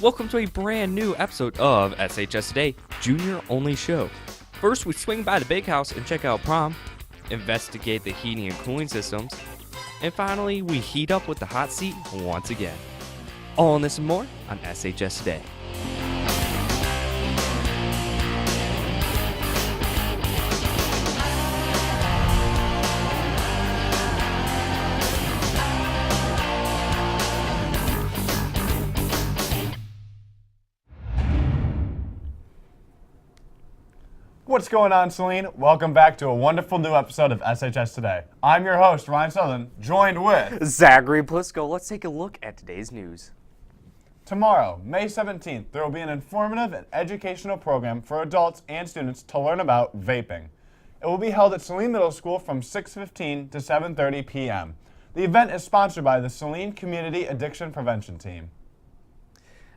Welcome to a brand new episode of SHS Today, Junior Only Show. First, we swing by the big house and check out Prom, investigate the heating and cooling systems, and finally, we heat up with the hot seat once again. All on this and more on SHS Today. What's going on, Saline? Welcome back to a wonderful new episode of SHS Today. I'm your host, Ryan Sutherland, joined with Zachary Plisko. Let's take a look at today's news. Tomorrow, May 17th, there will be an informative and educational program for adults and students to learn about vaping. It will be held at Saline Middle School from 6:15 to 7:30 p.m. The event is sponsored by the Saline Community Addiction Prevention Team.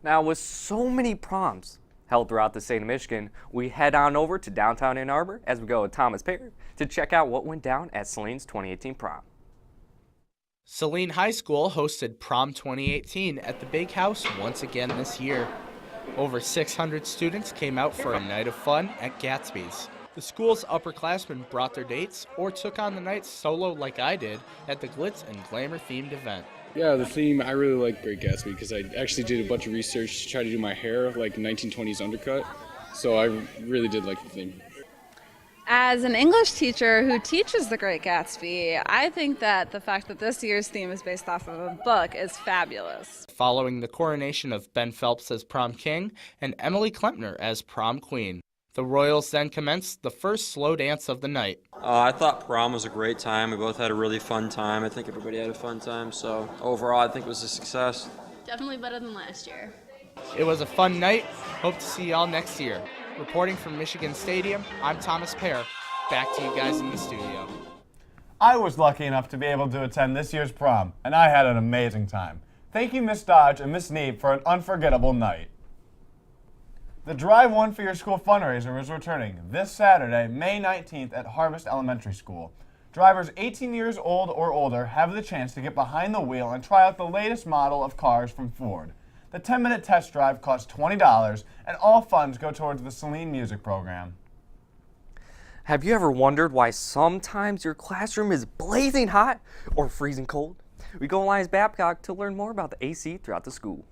Now, with so many proms held throughout the state of Michigan, we head on over to downtown Ann Arbor as we go with Thomas Perry to check out what went down at Saline's 2018 prom. Saline High School hosted Prom 2018 at the Big House once again this year. Over 600 students came out for a night of fun at Gatsby's. The school's upperclassmen brought their dates or took on the night solo like I did at the Glitz and Glamour themed event. Yeah, the theme, I really like Great Gatsby because I actually did a bunch of research to try to do my hair like 1920s undercut, so I really did like the theme. As an English teacher who teaches The Great Gatsby, I think that the fact that this year's theme is based off of a book is fabulous. Following the coronation of Ben Phelps as prom king and Emily Klempner as prom queen, the Royals then commenced the first slow dance of the night. I thought prom was a great time. We both had a really fun time. I think everybody had a fun time. So overall, I think it was a success. Definitely better than last year. It was a fun night. Hope to see y'all next year. Reporting from Michigan Stadium, I'm Thomas Pear. Back to you guys in the studio. I was lucky enough to be able to attend this year's prom, and I had an amazing time. Thank you, Miss Dodge and Miss Neeb, for an unforgettable night. The Drive One for Your School fundraiser is returning this Saturday, May 19th at Harvest Elementary School. Drivers 18 years old or older have the chance to get behind the wheel and try out the latest model of cars from Ford. The 10-minute test drive costs $20, and all funds go towards the Saline Music Program. Have you ever wondered why sometimes your classroom is blazing hot or freezing cold? We go to Lions Babcock to learn more about the AC throughout the school.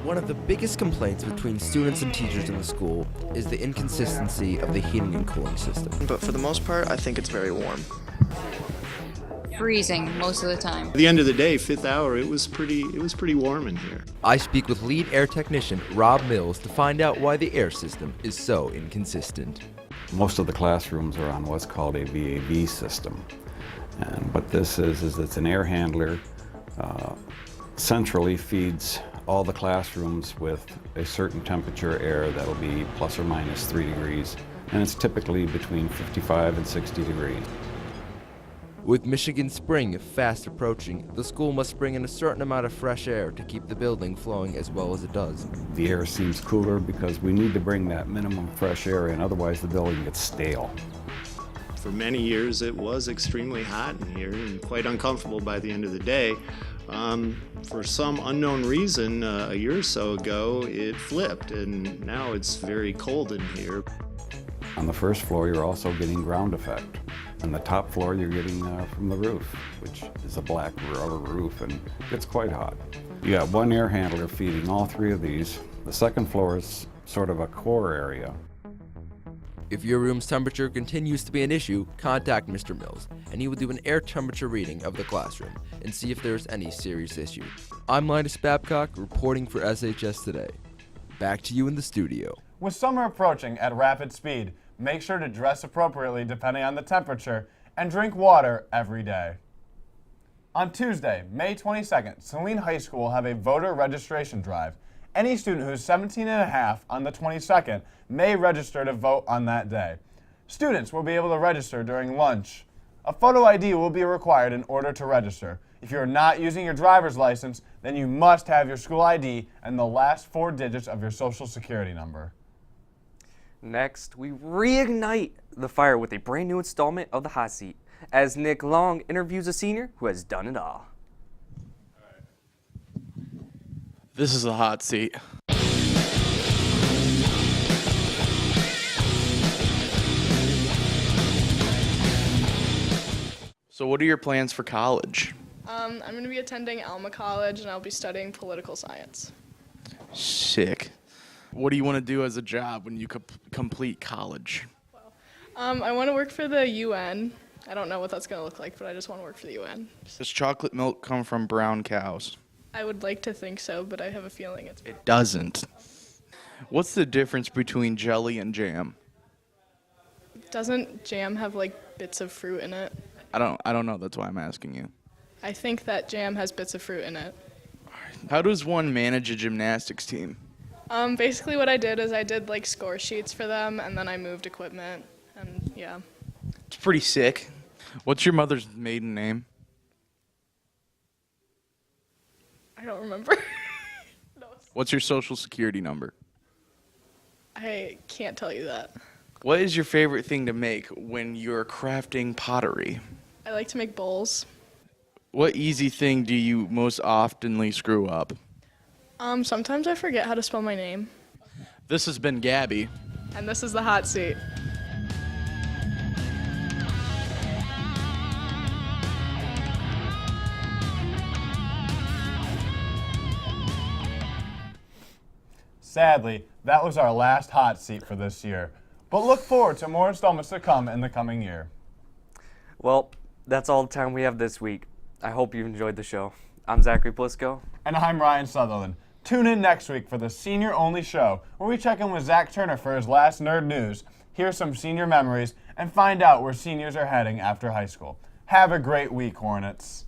One of the biggest complaints between students and teachers in the school is the inconsistency of the heating and cooling system. But for the most part, I think it's very warm. Freezing most of the time. At the end of the day, fifth hour, it was pretty warm in here. I speak with lead air technician Rob Mills to find out why the air system is so inconsistent. Most of the classrooms are on what's called a VAV system. And what this is it's an air handler, centrally feeds all the classrooms with a certain temperature air that'll be plus or minus 3 degrees, and it's typically between 55 and 60 degrees. With Michigan spring fast approaching, the school must bring in a certain amount of fresh air to keep the building flowing as well as it does. The air seems cooler because we need to bring that minimum fresh air in, otherwise the building gets stale. For many years, it was extremely hot in here and quite uncomfortable by the end of the day. For some unknown reason, a year or so ago, it flipped, and now it's very cold in here. On the first floor, you're also getting ground effect. On the top floor, you're getting from the roof, which is a black rubber roof, and it's quite hot. You got one air handler feeding all 3 of these. The second floor is sort of a core area. If your room's temperature continues to be an issue, contact Mr. Mills, and he will do an air temperature reading of the classroom and see if there's any serious issue. I'm Linus Babcock, reporting for SHS Today. Back to you in the studio. With summer approaching at rapid speed, make sure to dress appropriately depending on the temperature and drink water every day. On Tuesday, May 22nd, Saline High School will have a voter registration drive. Any student who is 17 and a half on the 22nd may register to vote on that day. Students will be able to register during lunch. A photo ID will be required in order to register. If you are not using your driver's license, then you must have your school ID and the last 4 digits of your social security number. Next, we reignite the fire with a brand new installment of The Hot Seat as Nick Long interviews a senior who has done it all. This is the hot seat. So what are your plans for college? I'm going to be attending Alma College, and I'll be studying political science. Sick. What do you want to do as a job when you complete college? I want to work for the UN. I don't know what that's going to look like, but I just want to work for the UN. Does chocolate milk come from brown cows? I would like to think so, but I have a feeling it's... It doesn't. What's the difference between jelly and jam? Doesn't jam have, like, bits of fruit in it? I don't know. That's why I'm asking you. I think that jam has bits of fruit in it. How does one manage a gymnastics team? Basically what I did is I did, like, score sheets for them, and then I moved equipment, and yeah. It's pretty sick. What's your mother's maiden name? I don't remember. What's your social security number? I can't tell you that. What is your favorite thing to make when you're crafting pottery? I like to make bowls. What easy thing do you most oftenly screw up? Sometimes I forget how to spell my name. This has been Gabby. And this is the hot seat. Sadly, that was our last hot seat for this year. But look forward to more installments to come in the coming year. Well, that's all the time we have this week. I hope you enjoyed the show. I'm Zachary Plisko. And I'm Ryan Sutherland. Tune in next week for the senior-only show, where we check in with Zach Turner for his last Nerd News, hear some senior memories, and find out where seniors are heading after high school. Have a great week, Hornets.